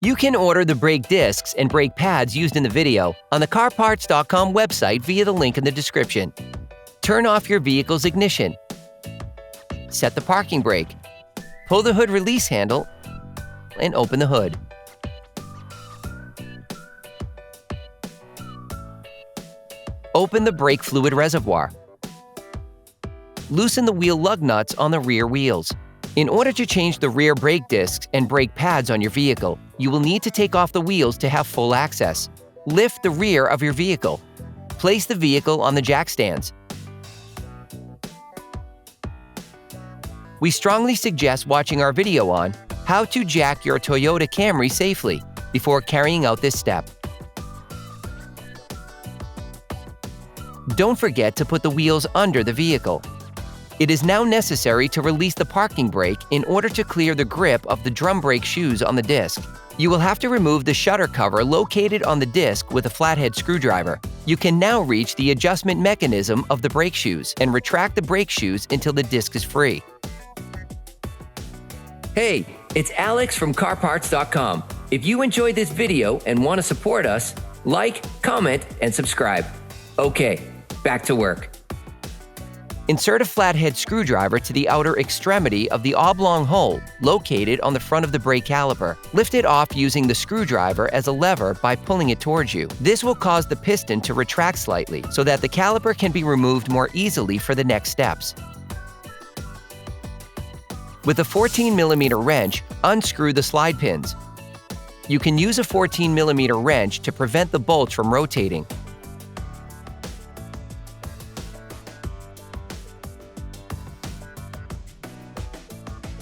You can order the brake discs and brake pads used in the video on the CarParts.com website via the link in the description. Turn off your vehicle's ignition. Set the parking brake. Pull the hood release handle and open the hood. Open the brake fluid reservoir. Loosen the wheel lug nuts on the rear wheels. In order to change the rear brake discs and brake pads on your vehicle, you will need to take off the wheels to have full access. Lift the rear of your vehicle. Place the vehicle on the jack stands. We strongly suggest watching our video on how to jack your Toyota Camry safely before carrying out this step. Don't forget to put the wheels under the vehicle. It is now necessary to release the parking brake in order to clear the grip of the drum brake shoes on the disc. You will have to remove the shutter cover located on the disc with a flathead screwdriver. You can now reach the adjustment mechanism of the brake shoes and retract the brake shoes until the disc is free. Hey, it's Alex from CarParts.com. If you enjoyed this video and want to support us, like, comment, and subscribe. Okay, back to work. Insert a flathead screwdriver to the outer extremity of the oblong hole located on the front of the brake caliper. Lift it off using the screwdriver as a lever by pulling it towards you. This will cause the piston to retract slightly so that the caliper can be removed more easily for the next steps. With a 14mm wrench, unscrew the slide pins. You can use a 14mm wrench to prevent the bolts from rotating.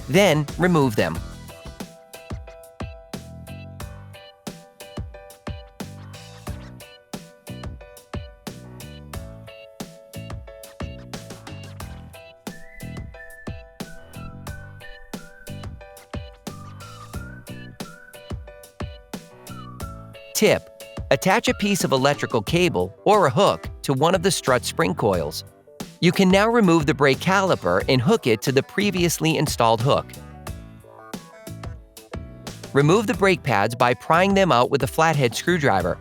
Then, remove them. Tip: attach a piece of electrical cable or a hook to one of the strut spring coils. You can now remove the brake caliper and hook it to the previously installed hook. Remove the brake pads by prying them out with a flathead screwdriver.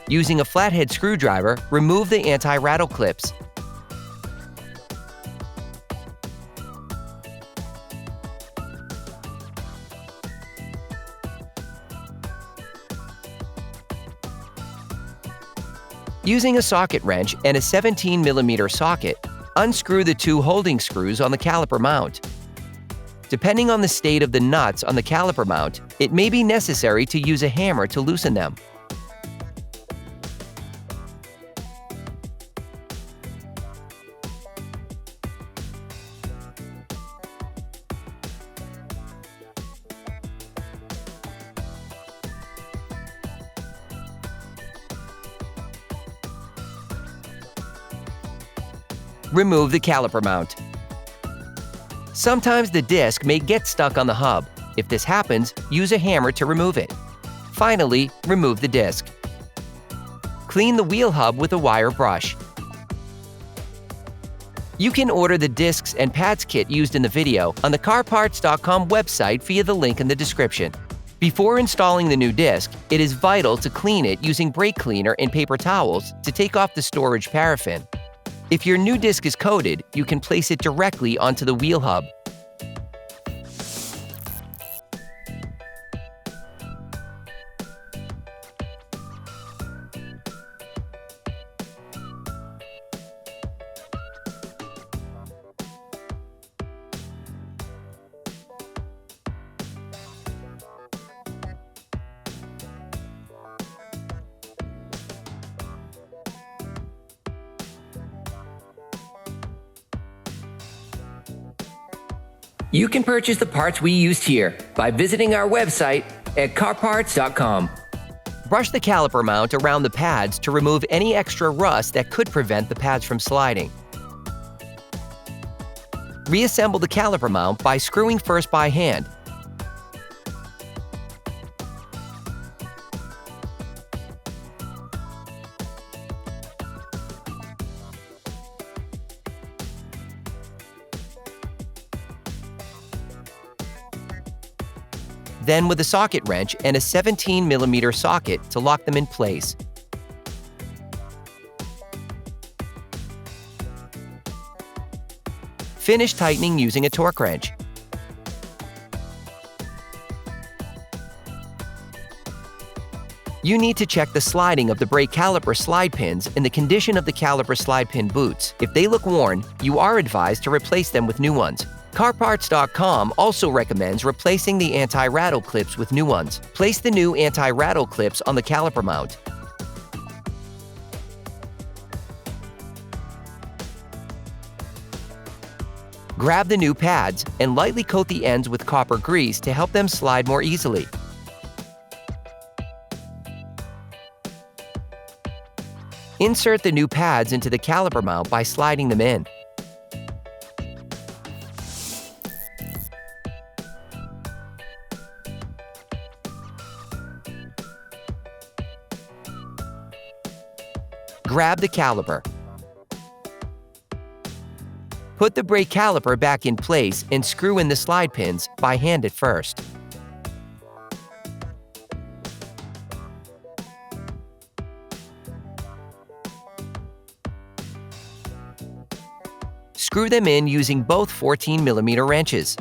Using a flathead screwdriver, remove the anti-rattle clips. Using a socket wrench and a 17mm socket, unscrew the two holding screws on the caliper mount. Depending on the state of the nuts on the caliper mount, it may be necessary to use a hammer to loosen them. Remove the caliper mount. Sometimes the disc may get stuck on the hub. If this happens, use a hammer to remove it. Finally, remove the disc. Clean the wheel hub with a wire brush. You can order the discs and pads kit used in the video on the CarParts.com website via the link in the description. Before installing the new disc, it is vital to clean it using brake cleaner and paper towels to take off the storage paraffin. If your new disc is coated, you can place it directly onto the wheel hub. You can purchase the parts we used here by visiting our website at CarParts.com. Brush the caliper mount around the pads to remove any extra rust that could prevent the pads from sliding. Reassemble the caliper mount by screwing first by hand. then with a socket wrench and a 17mm socket to lock them in place. Finish tightening using a torque wrench. You need to check the sliding of the brake caliper slide pins and the condition of the caliper slide pin boots. If they look worn, you are advised to replace them with new ones. CarParts.com also recommends replacing the anti-rattle clips with new ones. Place the new anti-rattle clips on the caliper mount. Grab the new pads and lightly coat the ends with copper grease to help them slide more easily. Insert the new pads into the caliper mount by sliding them in. Grab the caliper. Put the brake caliper back in place and screw in the slide pins by hand at first. Screw them in using both 14mm wrenches.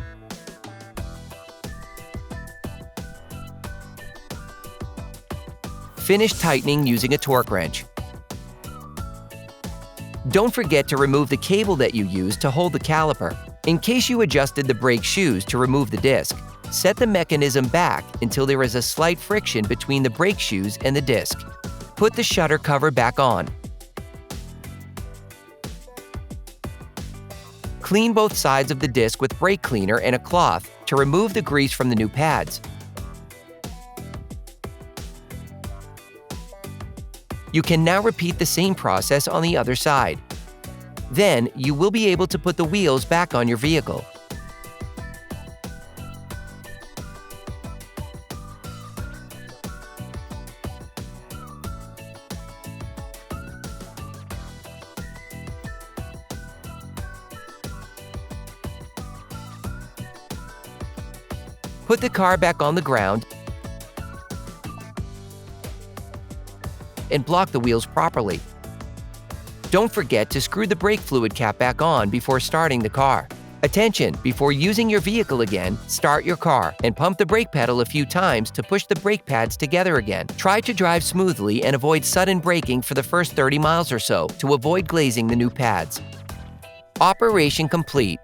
Finish tightening using a torque wrench. Don't forget to remove the cable that you used to hold the caliper. In case you adjusted the brake shoes to remove the disc, set the mechanism back until there is a slight friction between the brake shoes and the disc. Put the shutter cover back on. Clean both sides of the disc with brake cleaner and a cloth to remove the grease from the new pads. You can now repeat the same process on the other side. Then, you will be able to put the wheels back on your vehicle. Put the car back on the ground and block the wheels properly. Don't forget to screw the brake fluid cap back on before starting the car. Attention! Before using your vehicle again, start your car and pump the brake pedal a few times to push the brake pads together again. Try to drive smoothly and avoid sudden braking for the first 30 miles or so to avoid glazing the new pads. Operation complete.